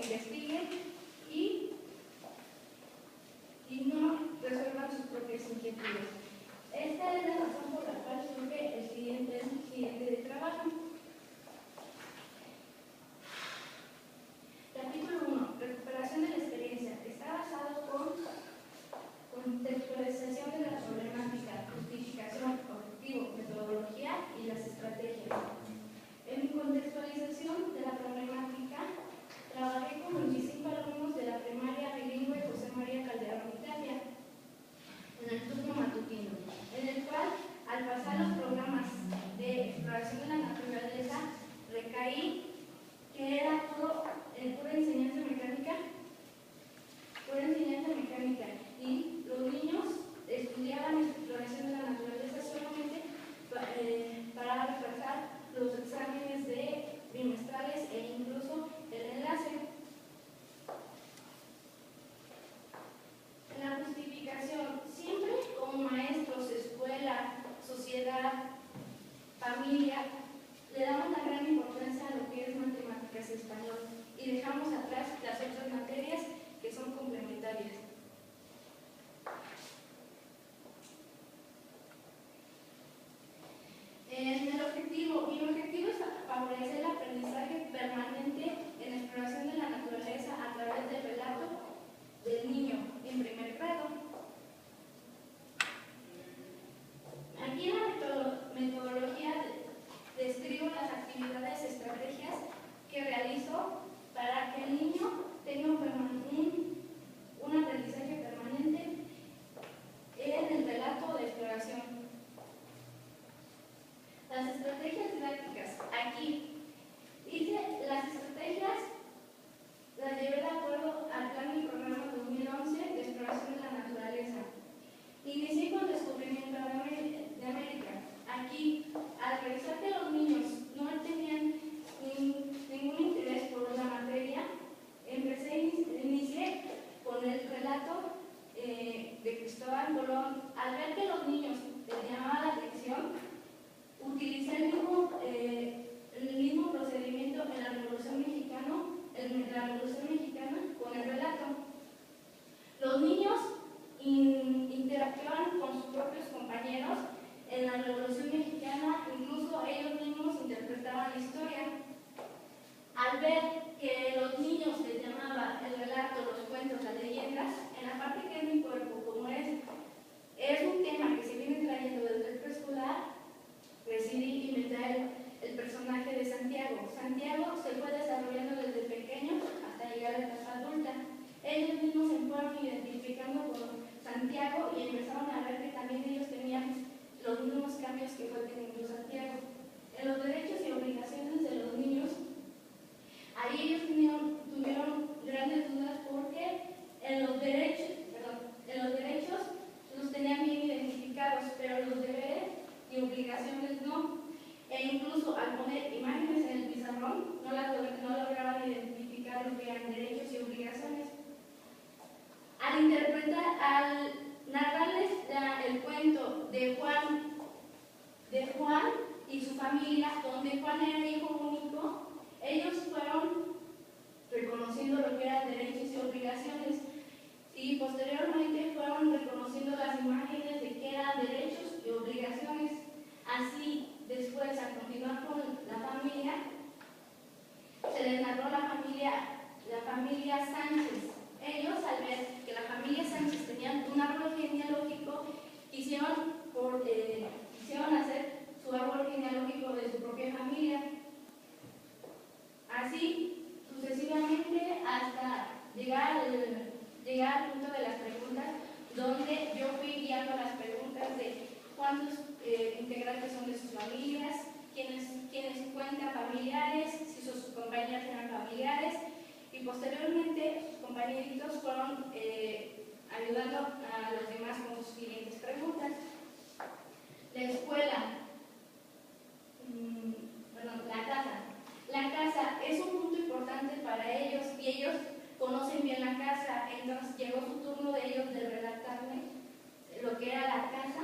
investiguen y no resuelvan sus propias inquietudes. Esta es la razón por la cual surge el siguiente de trabajo. Capítulo 1. Recuperación de la experiencia. Está basado con contextualización de la problemática, justificación, objetivo, metodología y las estrategias. En mi contextualización de la problemática, trabajé con 25 alumnos de la primaria bilingüe José María Calderón Italia en el turno matutino, en el cual, al pasar los programas de exploración de la naturaleza, recaí que era todo pura enseñanza mecánica, y los niños estudiaban exploración de la naturaleza solamente para repasar los exámenes de bimestrales e incluso el enlace. En la justificación, siempre como maestros, escuela, sociedad, familia, le damos una gran importancia a lo que es matemáticas y español y dejamos atrás las otras materias que son complementarias. Mi objetivo es favorecer el aprendizaje permanente en exploración de la naturaleza a través del relato del niño en primer grado. Aquí en la metodología describo las actividades, estrategias que realizo para que el niño tenga un aprendizaje permanente en el relato de exploración. Las estrategias didácticas. Aquí hice las estrategias, las llevé de acuerdo al plan y programa 2011 de exploración de la naturaleza. Inicié con descubrimiento de América. Aquí, al revisar que los niños no tenían ningún interés por la materia, inicié con el relato de Cristóbal Colón. Al ver que los niños les llamaba la atención, utilicé el mismo procedimiento en la Revolución Mexicana con el relato. Los niños interactuaban con sus propios compañeros en la Revolución Mexicana, incluso ellos mismos interpretaban la historia. Al ver que los niños les llamaba el relato, los cuentos, las leyendas, en la parte que es mi cuerpo, como es un tema que se viene trayendo desde el preescolar, decidí inventar el personaje de Santiago. Santiago se fue desarrollando desde pequeño hasta llegar a la etapa adulta. Ellos mismos se fueron identificando con Santiago y empezaron a ver que también ellos tenían los mismos cambios que fue teniendo Santiago. En los derechos y obligaciones de los niños, ahí ellos tuvieron grandes dudas porque en los derechos los tenían bien identificados, pero los deberes y obligaciones no. E incluso al poner imágenes en el pizarrón no lograban identificar lo que eran derechos y obligaciones. Al narrarles el cuento de Juan y su familia, donde Juan era hijo único, ellos fueron reconociendo lo que eran derechos y obligaciones y posteriormente fueron reconociendo las imágenes de qué eran derechos y obligaciones. Así, después, al continuar con la familia, se les narró la familia Sánchez. Ellos, al ver que la familia Sánchez tenía un árbol genealógico, quisieron hacer su árbol genealógico de su propia familia. Así, sucesivamente, hasta llegar al punto de las preguntas, donde yo fui guiando las preguntas de cuántos integrantes son de sus familias, quiénes cuentan familiares, si sus compañeras eran familiares, y posteriormente sus compañeritos fueron ayudando a los demás con sus siguientes preguntas. La escuela, la casa. La casa es un punto importante para ellos y ellos conocen bien la casa, entonces llegó su turno de ellos de relatarme lo que era la casa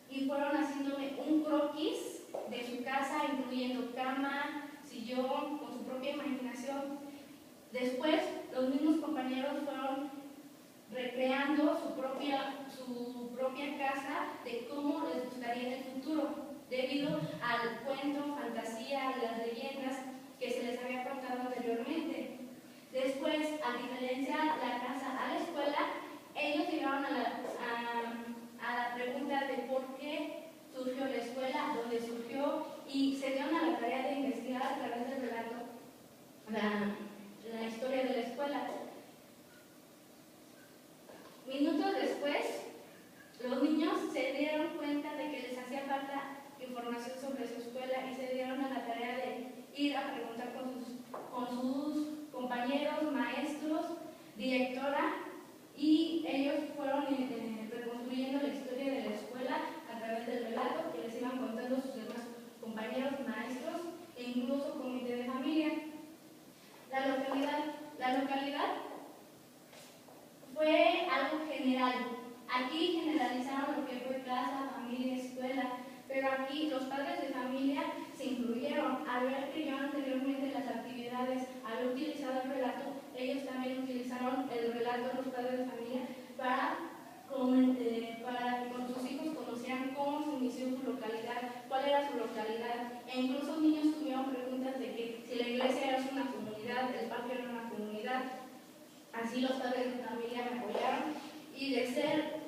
y fueron haciéndome un croquis de su casa, incluyendo cama, sillón, con su propia imaginación. Después, los mismos compañeros fueron recreando su propia casa de cómo les gustaría en el futuro, debido al cuento, fantasía, a las leyendas que se les había contado anteriormente. Después, al diferenciar la casa a la escuela, ellos llegaron a la pregunta de por qué surgió la escuela, dónde surgió, y se dieron a la tarea de investigar a través del relato la historia de la escuela. Minutos después, los niños se dieron cuenta de que les hacía falta información sobre su escuela y se dieron a la tarea de ir a preguntar con sus compañeros, maestros, directora, y ellos fueron reconstruyendo la historia de la escuela a través del relato que les iban contando sus demás compañeros, maestros e incluso comité de familia. La localidad fue algo general. Aquí generalizaron lo que fue casa, familia, escuela, pero aquí los padres de familia se incluyeron. Al ver que yo anteriormente las actividades había utilizado el relato, ellos también utilizaron el relato, los padres de familia, para que con sus hijos conocieran cómo se inició su localidad, cuál era su localidad, e incluso niños tuvieron preguntas de que si la iglesia era una comunidad, el parque era una comunidad. Así los padres de familia me apoyaron y de ser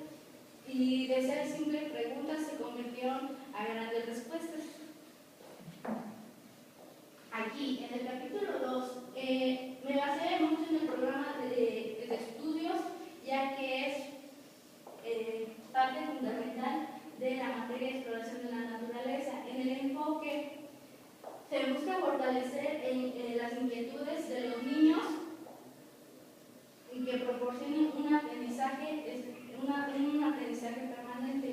simples preguntas se convirtieron a grandes respuestas. Aquí, en el capítulo 2, me basé mucho en el programa de estudios, ya que es parte fundamental de la materia de exploración de la naturaleza. En el enfoque se busca fortalecer las inquietudes de los niños y que proporcionen un aprendizaje permanente.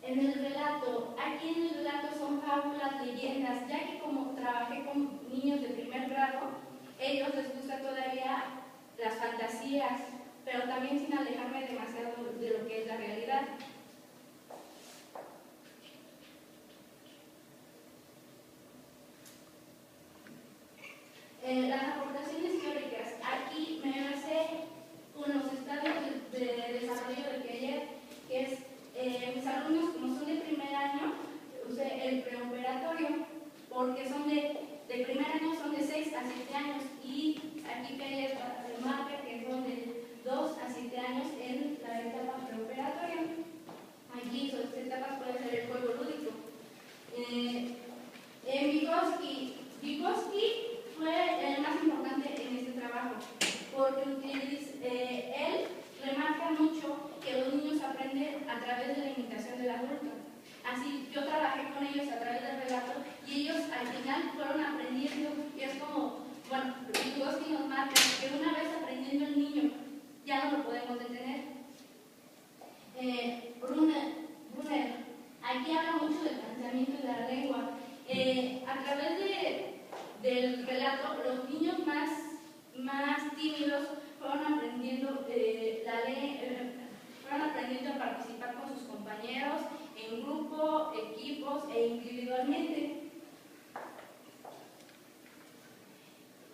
En el relato, aquí en el relato son fábulas, leyendas, ya que como trabajé con niños de primer grado, ellos les gusta todavía las fantasías, pero también sin alejarme demasiado de lo que es la realidad. Las aportaciones teóricas. Aquí me basé con los estadios de desarrollo del Piaget, que es mis alumnos, como son de primer año, usé el preoperatorio, porque son de primer año son de 6 a 7 años, y aquí Piaget marca que son de 2 a 7 años en la etapa preoperatoria. Aquí sus etapas pueden ser el juego lúdico. Vygotsky fue el más importante en este trabajo, porque él remarca mucho que los niños aprenden a través de la imitación del adulto. Así, yo trabajé con ellos a través del relato y ellos al final fueron aprendiendo, y es como, bueno, Vygotsky nos marca que una vez aprendiendo el niño, ya no lo podemos detener. Brunner, aquí habla mucho del pensamiento de la lengua. A través del relato, los niños más tímidos fueron aprendiendo fueron aprendiendo a participar con sus compañeros en grupo, equipos e individualmente.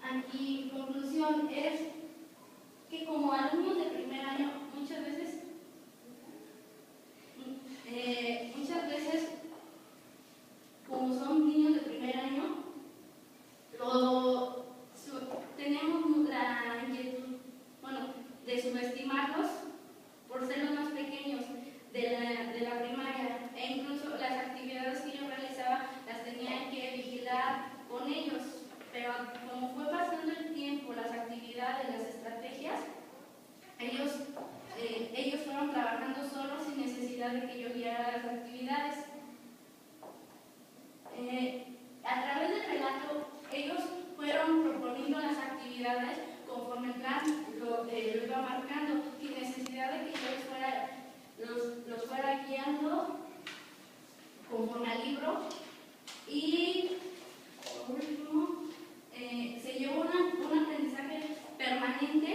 Aquí, conclusión es que como alumnos de primer año, muchas veces como son niños de primer año, tenemos la inquietud, de subestimarlos por ser los más pequeños de la primaria, e incluso las actividades que yo realizaba las tenía que vigilar con ellos, pero como fue pasando el tiempo, las actividades, las estrategias, ellos fueron trabajando solos sin necesidad de que yo guiara las actividades. A través del relato, ellos fueron proponiendo las actividades conforme el plan lo iba marcando, sin necesidad de que yo los fuera guiando conforme al libro. Y por último, se llevó un aprendizaje permanente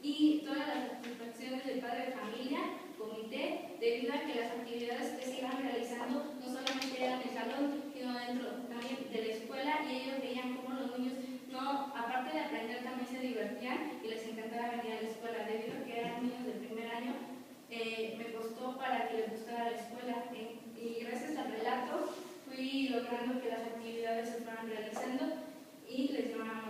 y todas las satisfacciones del padre de familia, comité, debido a que las actividades que se iban realizando no solamente eran en el salón, sino dentro también de la escuela, y ellos veían cómo los niños, aparte de aprender, también se me costó para que les gustara la escuela. Y gracias al relato fui logrando que las actividades se fueran realizando y les llamaba